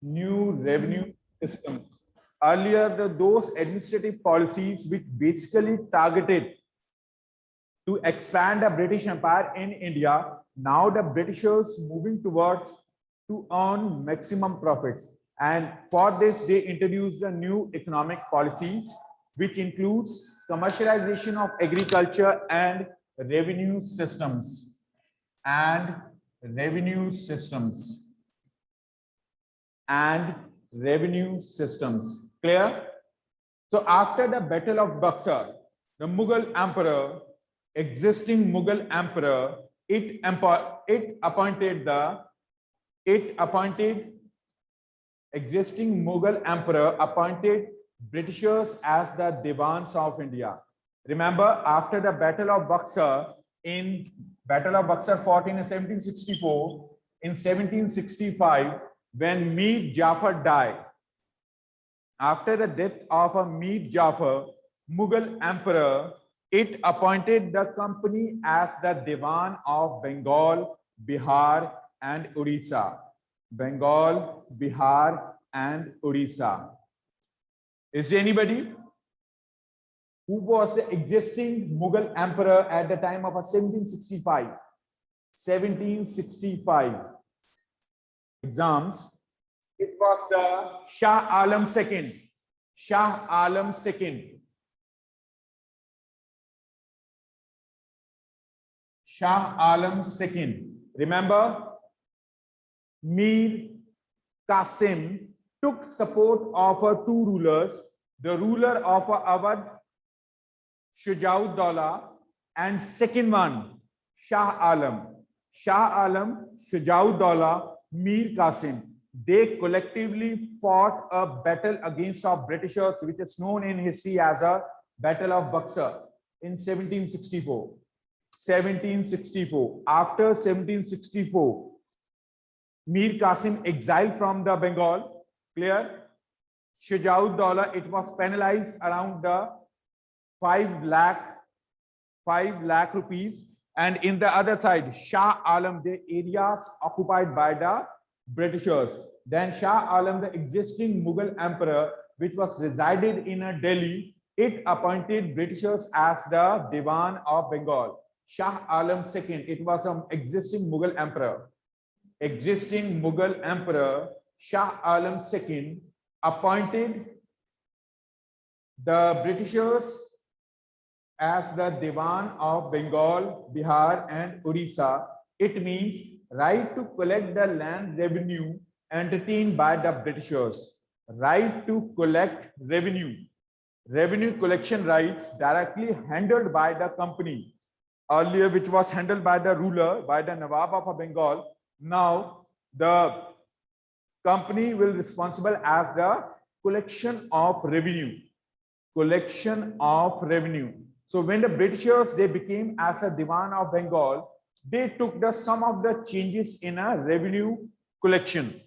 new revenue systems. Earlier, those administrative policies which basically targeted to expand the British Empire in India, now the Britishers moving towards to earn maximum profits. And for this, they introduced the new economic policies, which includes commercialization of agriculture and revenue systems. And revenue systems. And revenue systems. Clear? So after the Battle of Buxar, the Mughal Emperor, existing Mughal Emperor, it appointed existing Mughal Emperor appointed Britishers as the Diwans of India. Remember, after the Battle of Buxar, in Battle of Buxar fought in 1764, in 1765, when Mir Jafar died, after the death of Mir Jafar, Mughal Emperor, it appointed the company as the Diwan of Bengal, Bihar, and Odisha. Bengal, Bihar, and Odisha. Is there anybody who was the existing Mughal Emperor at the time of 1765? 1765. Exams. It was the Shah Alam II. Shah Alam II. Shah Alam II. Remember, Mir Qasim took support of two rulers, the ruler of Awadh, Shujauddaulah, and second one, Shah Alam. Shah Alam, Shujauddaulah, Mir Qasim. They collectively fought a battle against our Britishers, which is known in history as a Battle of Buxar in 1764. 1764. After 1764, Mir Qasim exiled from the Bengal. Clear? Shujauddaulah, it was penalized around the 5 lakh rupees. And in the other side, Shah Alam, the areas occupied by the Britishers. Then Shah Alam, the existing Mughal Emperor, which was resided in Delhi, it appointed Britishers as the Diwan of Bengal. Shah Alam II, it was an existing Mughal Emperor. Existing Mughal Emperor, Shah Alam II, appointed the Britishers as the Diwan of Bengal, Bihar, and Odisha. It means right to collect the land revenue entertained by the Britishers. Right to collect revenue. Revenue collection rights directly handled by the company. Earlier, which was handled by the ruler, by the Nawab of Bengal. Now, the company will be responsible as the collection of revenue. Collection of revenue. So when the Britishers, they became as a Diwan of Bengal, they took some of the changes in a revenue collection.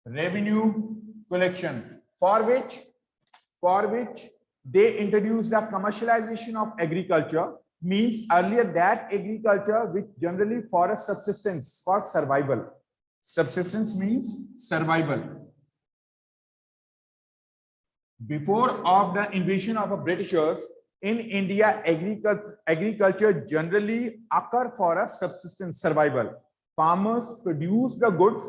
Revenue collection. For which they introduced the commercialization of agriculture. Means earlier that agriculture which generally for a subsistence, for survival. Subsistence means survival. Before of the invasion of the Britishers, in India, agriculture generally occur for a subsistence survival. Farmers produce the goods,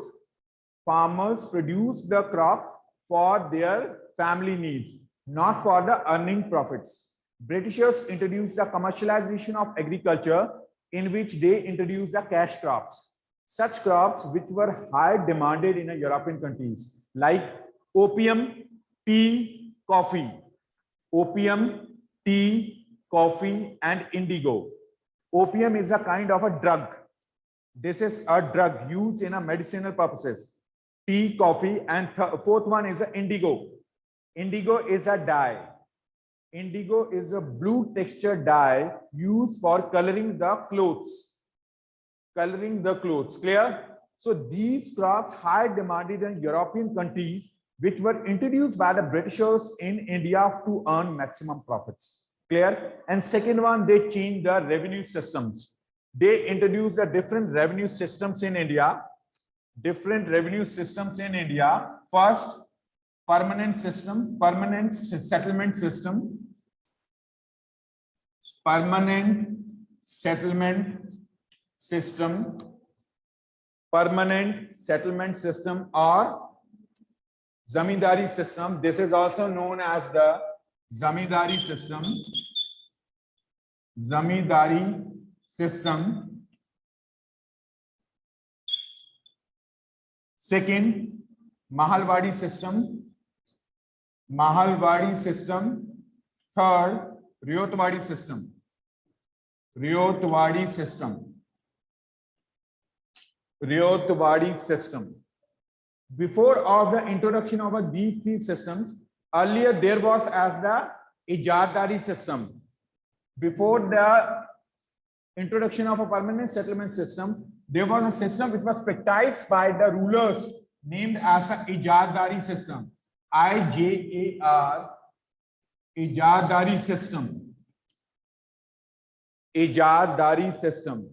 farmers produce the crops for their family needs, not for the earning profits. Britishers introduced the commercialization of agriculture, in which they introduced the cash crops. Such crops which were high demanded in European countries, like opium, tea, coffee. Opium, tea, coffee, and indigo. Opium is a kind of a drug. This is a drug used in a medicinal purposes. Tea, coffee, and fourth one is indigo. Indigo is a dye. Indigo is a blue texture dye used for coloring the clothes. Coloring the clothes. Clear? So these crops high demanded in European countries, which were introduced by the Britishers in India to earn maximum profits. Clear? And second one, they changed the revenue systems. They introduced the different revenue systems in India. different revenue systems in India. First, permanent system, permanent settlement system, permanent settlement system, permanent settlement system, or zamindari system. This is also known as the zamindari system. Zamindari system. Second, Mahalwadi system. Mahalwadi system. Third, Ryotwadi system. Ryotwadi system. Ryotwadi system. Before of the introduction of these three systems, earlier there was as the Ijadari system. Before the introduction of a permanent settlement system, there was a system which was practiced by the rulers named as a Ijadari system. IJAR, Ijadari system. Ijadari system.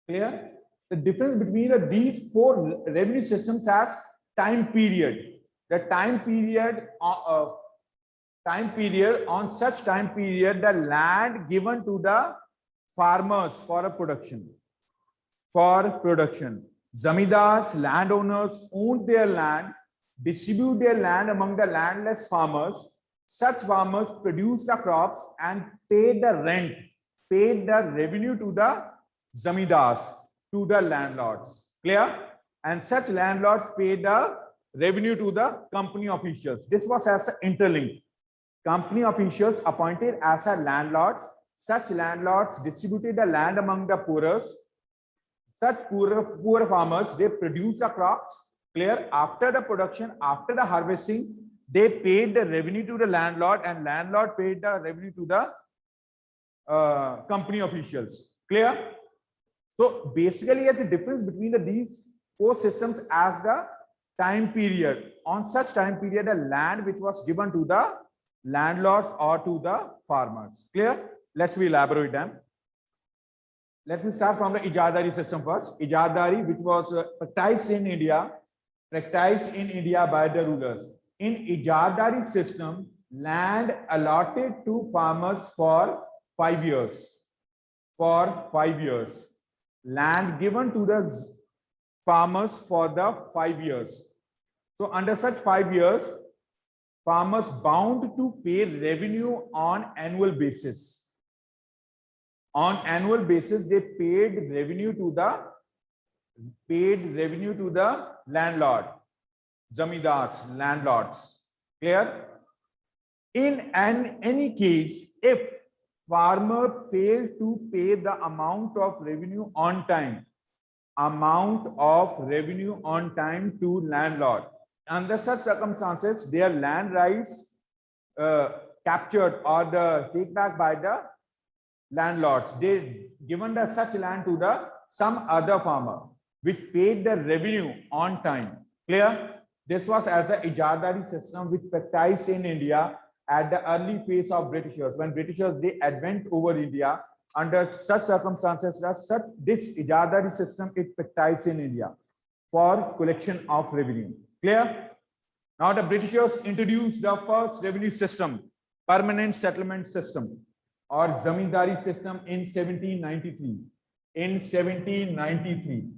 Clear? The difference between these four revenue systems has time period. The time period on such time period, the land given to the farmers for a production. For production, zamindars, landowners owned their land, distribute their land among the landless farmers. Such farmers produced the crops and paid the rent, paid the revenue to the zamindars, to the landlords. Clear? And such landlords paid the revenue to the company officials. This was as an interlink. Company officials appointed as a landlords. Such landlords distributed the land among the poorest. Such poor farmers, they produce the crops. Clear? After the production, after the harvesting, they paid the revenue to the landlord, and landlord paid the revenue to the company officials. Clear? So basically, it's a difference between these four systems as the time period. On such time period, the land which was given to the landlords or to the farmers. Clear? Let's elaborate them. Let's start from the Ijadari system first. Ijadari, which was practiced in India by the rulers. In Ijadari system, land allotted to farmers for 5 years. For 5 years. Land given to the farmers for the 5 years. So under such 5 years, farmers bound to pay revenue on annual basis. On annual basis, they paid revenue to the landlord, zamindars, landlords. Clear? In any case, if farmer failed to pay the amount of revenue on time, to landlord, under such circumstances, their land rights captured or take back by the landlords. They given such land to some other farmer which paid the revenue on time. Clear? This was as an Ijadari system which practiced in India at the early phase of Britishers. When Britishers they advent over India, under such circumstances, this Ijadari system is practiced in India for collection of revenue. Clear? Now the Britishers introduced the first revenue system, permanent settlement system, or zamindari system in 1793. In 1793,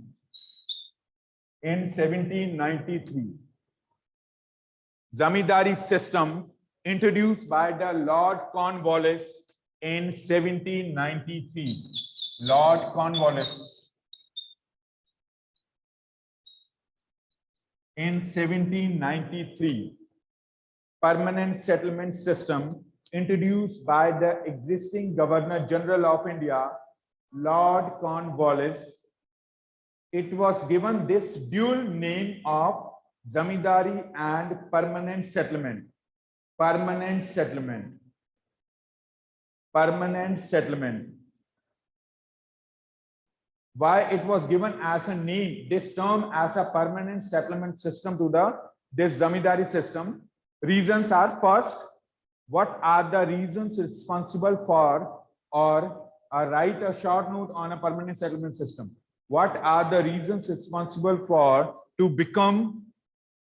zamindari system introduced by the Lord Cornwallis in 1793. Lord Cornwallis in 1793. Permanent settlement system introduced by the existing Governor General of India, Lord Cornwallis. It was given this dual name of zamindari and permanent settlement. Permanent settlement. Permanent settlement. Why it was given as a name, this term as a permanent settlement system to this zamindari system? Reasons are: first, what are the reasons responsible for, or write a short note on a permanent settlement system? What are the reasons responsible for to become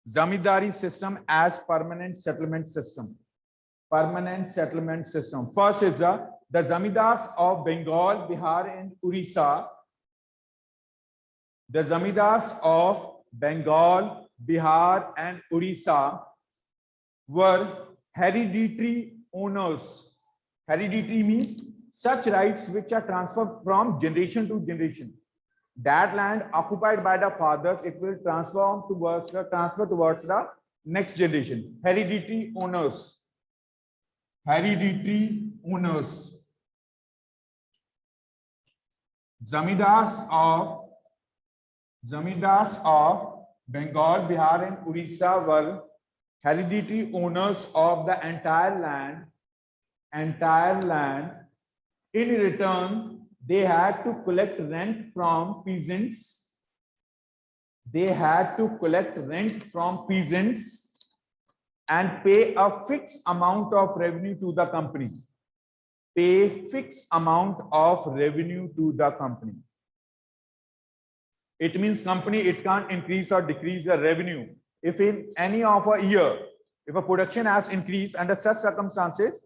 zamindari system as permanent settlement system. Permanent settlement system. First is the zamindars of Bengal, Bihar, and Orissa. The zamindars of Bengal, Bihar, and Orissa were hereditary owners. Hereditary means such rights which are transferred from generation to generation. That land occupied by the fathers, it will transfer towards the next generation. Hereditary owners. Hereditary owners. Zamindars of Bengal, Bihar, and Orissa were hereditary owners of the entire land. In return, they had to collect rent from peasants. And pay a fixed amount of revenue to the company. It means company, it can't increase or decrease the revenue. If in any of a year, if a production has increased under such circumstances,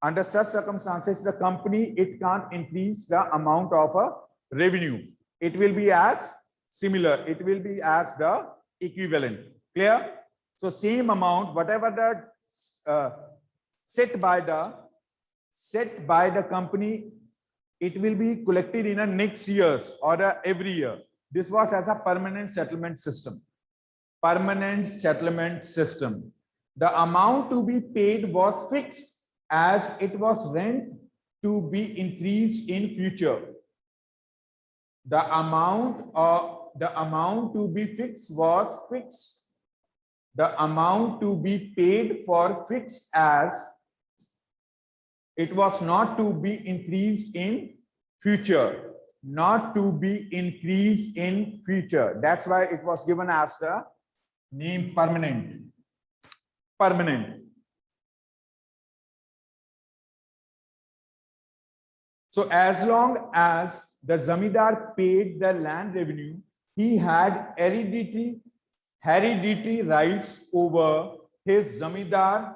the company, it can't increase the amount of a revenue. It will be as similar. It will be as the equivalent. Clear? So same amount, whatever the set by the company, it will be collected in a next years or every year. This was as a permanent settlement system. Permanent settlement system. The amount to be paid was fixed as it was rent to be increased in future. The amount to be fixed was fixed. The amount to be paid for fixed as it was not to be increased in future. Not to be increased in future. That's why it was given as the name permanent. Permanent. So as long as the zamindar paid the land revenue, he had hereditary rights over his zamindari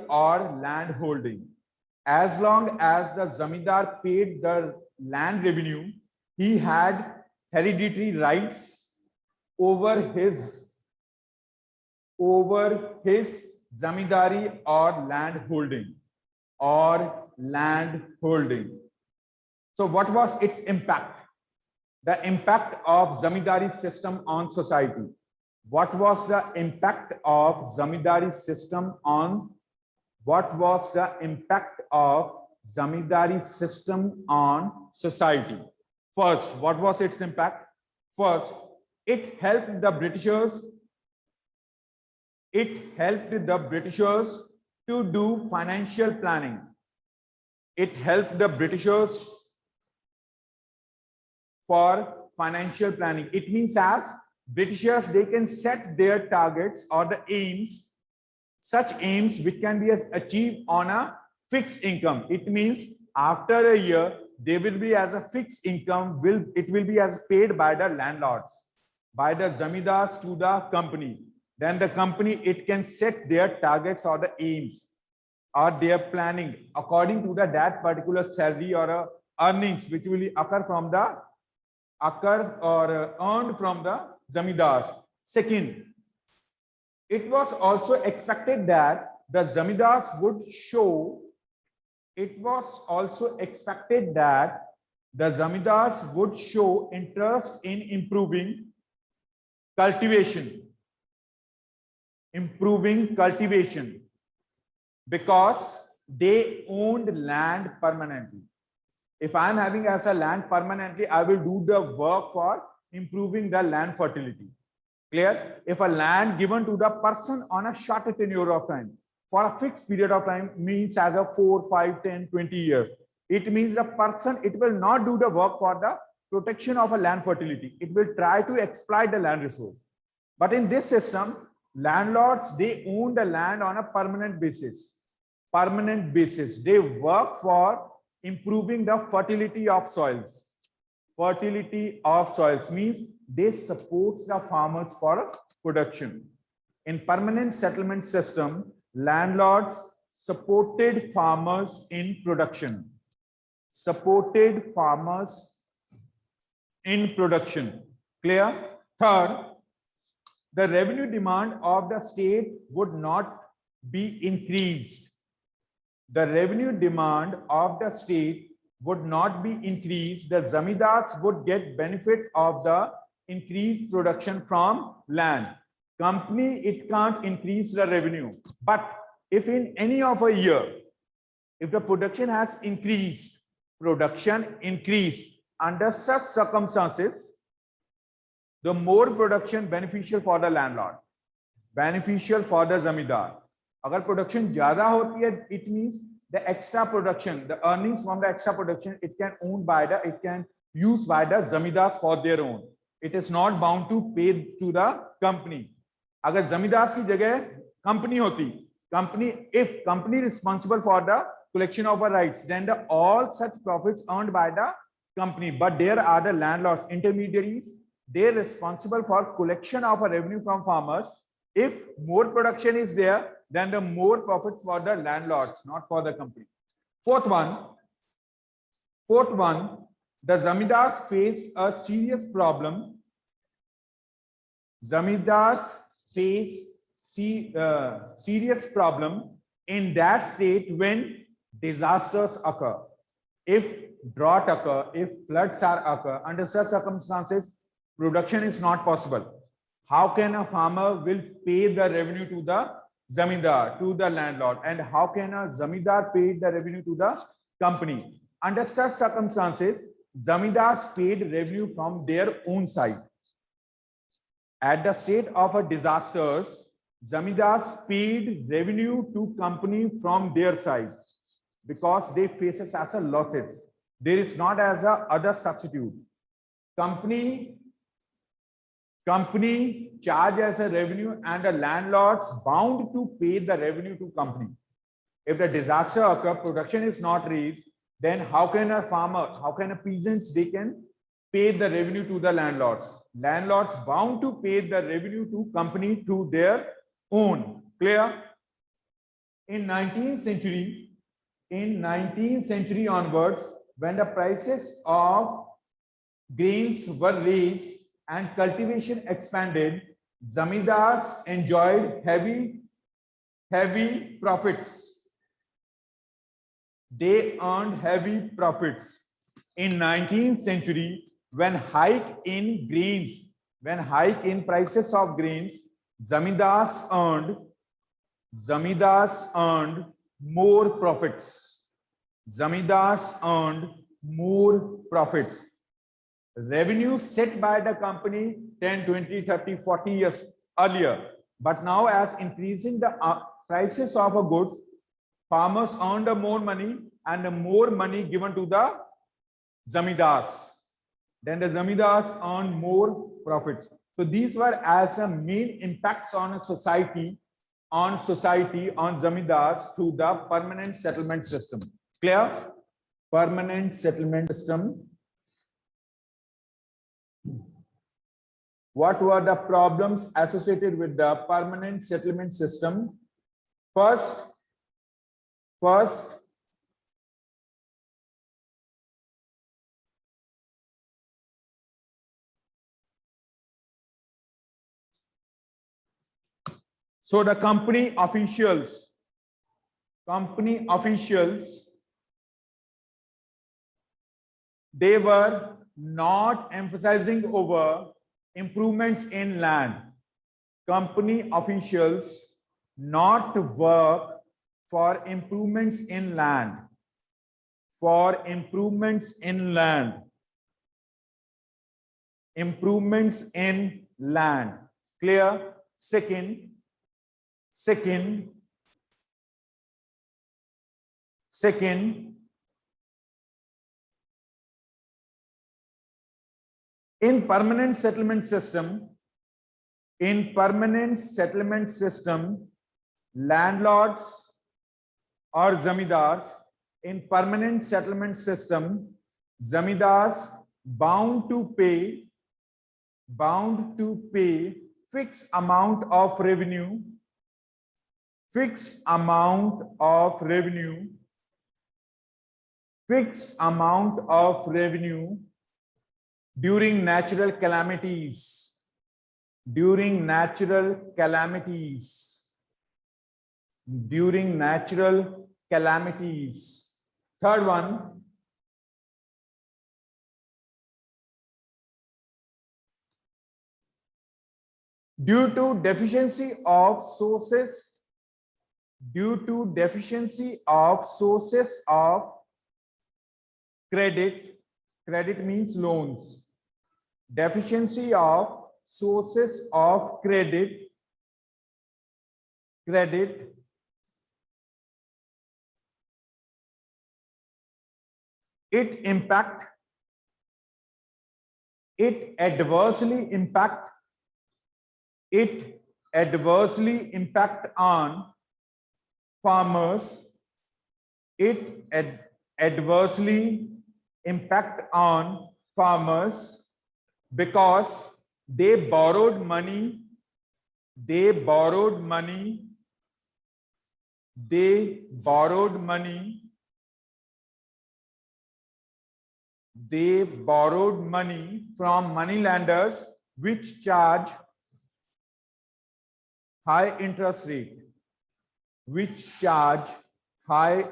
or land holding. As long as the zamindar paid the land revenue, he had hereditary rights over his zamindari or land holding. So what was its impact? The impact of zamindari system on society. What was the impact of zamindari system on society? First, what was its impact? First, it helped the Britishers to do financial planning. It helped the Britishers for financial planning. It means as Britishers, they can set their targets or the aims, such aims which can be achieved on a fixed income. It means after a year, they will be as a fixed income, it will be as paid by the landlords, by the zamindars to the company. Then the company, it can set their targets or the aims or their planning according to that particular salary or earnings which will occur or earned from the zamindars. Second, it was also expected that the zamindars would show. It was also expected that the zamindars would show interest in improving cultivation. Because they owned land permanently. If I am having as a land permanently, I will do the work for improving the land fertility. Clear? If a land given to the person on a shorter tenure of time for a fixed period of time means as a 4, 5, 10, 20 years, it means the person, it will not do the work for the protection of a land fertility. It will try to exploit the land resource. But in this system, landlords, they own the land on a permanent basis. They work for improving the fertility of soils. fertility of soils, means they support the farmers for production. In permanent settlement system, landlords supported farmers in production. Supported farmers in production. Clear? Third, the revenue demand of the state would not be increased. The revenue demand of the state would not be increased. The zamindars would get benefit of the increased production from land. Company, it can't increase the revenue. But if in any of a year, if the production has increased, under such circumstances, the more production beneficial for the landlord, beneficial for the zamindar. Agar production zyada hoti hai, it means the extra production, the earnings from the extra production, it can use by the zamindars for their own. It is not bound to pay to the company. Agar zamindars ki jagah company hoti, if company responsible for the collection of our rights, then all such profits earned by the company. But there are the landlords, intermediaries, they're responsible for collection of a revenue from farmers. If more production is there, then the more profits for the landlords, not for the company. Fourth one, the zamindars face a serious problem. Zamindars face serious problem in that state when disasters occur. If drought occur, if floods occur, under such circumstances, production is not possible. How can a farmer will pay the revenue to the zamindar, to the landlord, and how can a zamindar pay the revenue to the company? Under such circumstances, zamindars paid revenue from their own side. At the state of a disasters, zamindars paid revenue to company from their side because they faces as a losses. There is not as a other substitute. Company charge as a revenue and the landlords bound to pay the revenue to company. If the disaster occur, production is not raised, then how can a farmer, how can a peasants, they can pay the revenue to the landlords? Landlords bound to pay the revenue to company to their own. Clear? In 19th century onwards, when the prices of grains were raised and cultivation expanded, zamindars enjoyed heavy profits. They earned heavy profits. In 19th century, when hike in prices of grains, zamindars earned more profits. Zamindars earned more profits. Revenue set by the company 10, 20, 30, 40 years earlier. But now as increasing the prices of a goods, farmers earned more money and more money given to the zamindars. Then the zamindars earned more profits. So these were as a main impacts on society, on zamindars through the permanent settlement system. Clear? Permanent settlement system. What were the problems associated with the permanent settlement system? First, so the company officials, they were not emphasizing over improvements in land. Company officials not work for improvements in land. Improvements in land. Clear? Second, in permanent settlement system, landlords or zamindars, zamindars bound to pay fixed amount of revenue, fixed amount of revenue during natural calamities, during natural calamities. Third one, due to deficiency of sources of credit. Credit means loans. Deficiency of sources of credit, it adversely impact on farmers. It adversely impact on farmers because they borrowed money from moneylenders, which charge high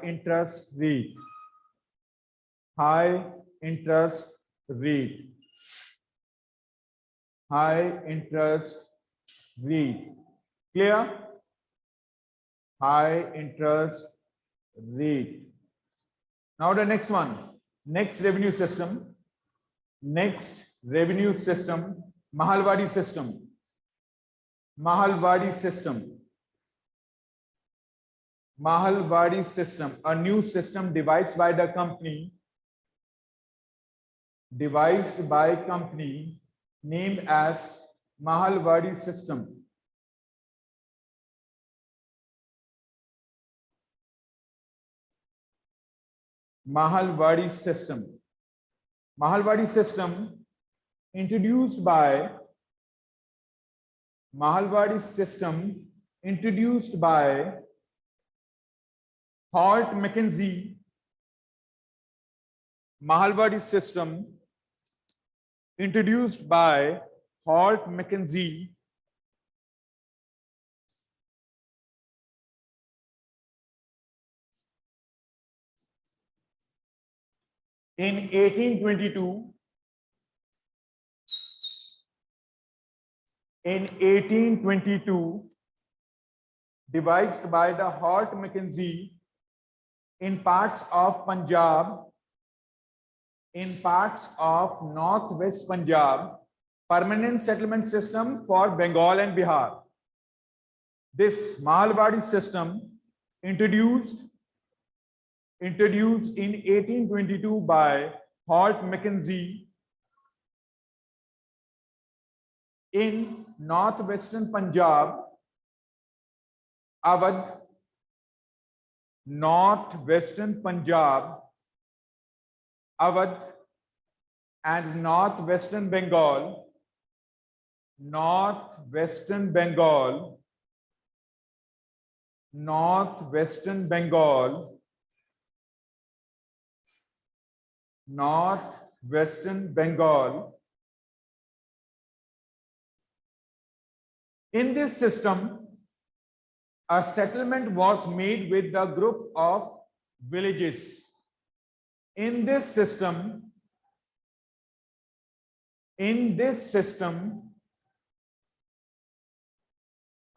interest rate, high interest rate. Clear? High interest rate. Now the next one, next revenue system, Mahalwadi system, a new system devised by company named as Mahalwadi system. Mahalwadi system introduced by Holt McKenzie. Mahalwadi system introduced by Holt McKenzie in 1822. Devised by the Holt McKenzie in parts of Punjab, northwest Punjab, permanent settlement system for Bengal and Bihar. This Mahalwadi system introduced in 1822 by Holt McKenzie in northwestern Punjab, Awadh, and northwestern Bengal, In this system, a settlement was made with the group of villages. In this system,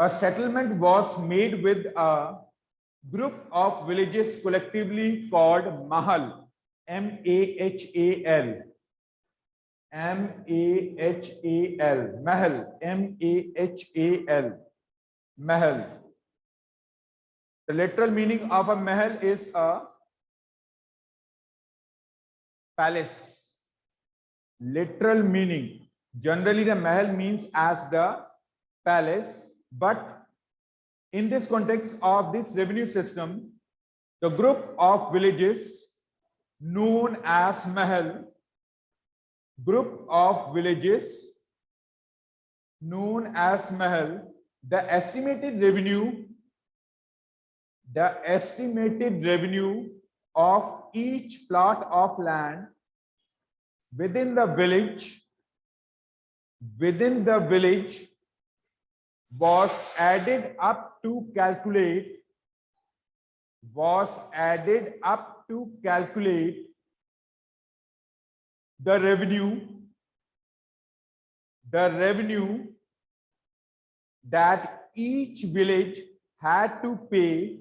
a settlement was made with a group of villages collectively called Mahal, M-A-H-A-L, Mahal, M-A-H-A-L, Mahal. The literal meaning of a Mahal is a palace. Literal meaning. Generally, the Mahal means as the palace, but in this context of this revenue system, the group of villages known as Mahal, group of villages known as Mahal. The estimated revenue of each plot of land within the village was added up to calculate the revenue that each village had to pay.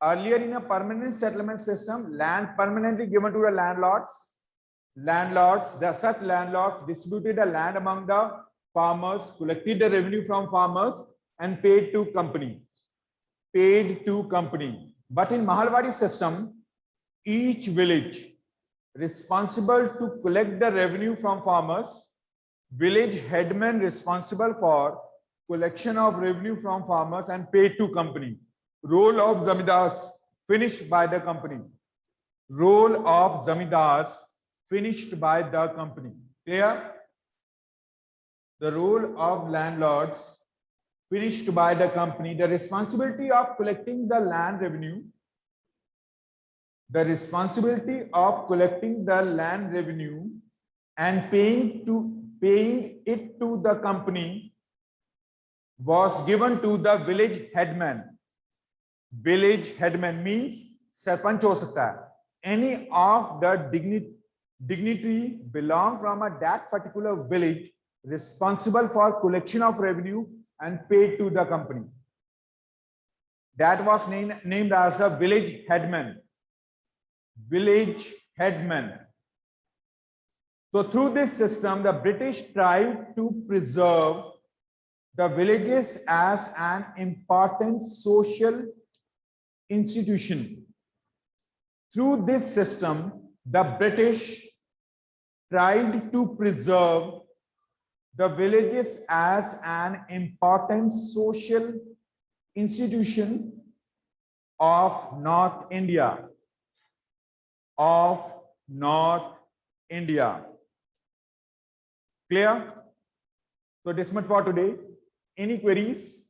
Earlier, in a permanent settlement system, land permanently given to the landlords. Such landlords distributed the land among the farmers, collected the revenue from farmers, and paid to company. But in Mahalwadi system, each village responsible to collect the revenue from farmers, village headman responsible for collection of revenue from farmers and paid to company. Role of zamindars finished by the company. Clear? The role of landlords finished by the company. The responsibility of collecting the land revenue. And paying it to the company was given to the village headman. Village headman means sarpanch ho sakta hai. Any of the dignitary belong from that particular village responsible for collection of revenue and paid to the company. That was named as a village headman. So through this system, the British tried to preserve the villages as an important social institution. Through this system, the British tried to preserve the villages as an important social institution of North India. Clear? So this much for today. Any queries?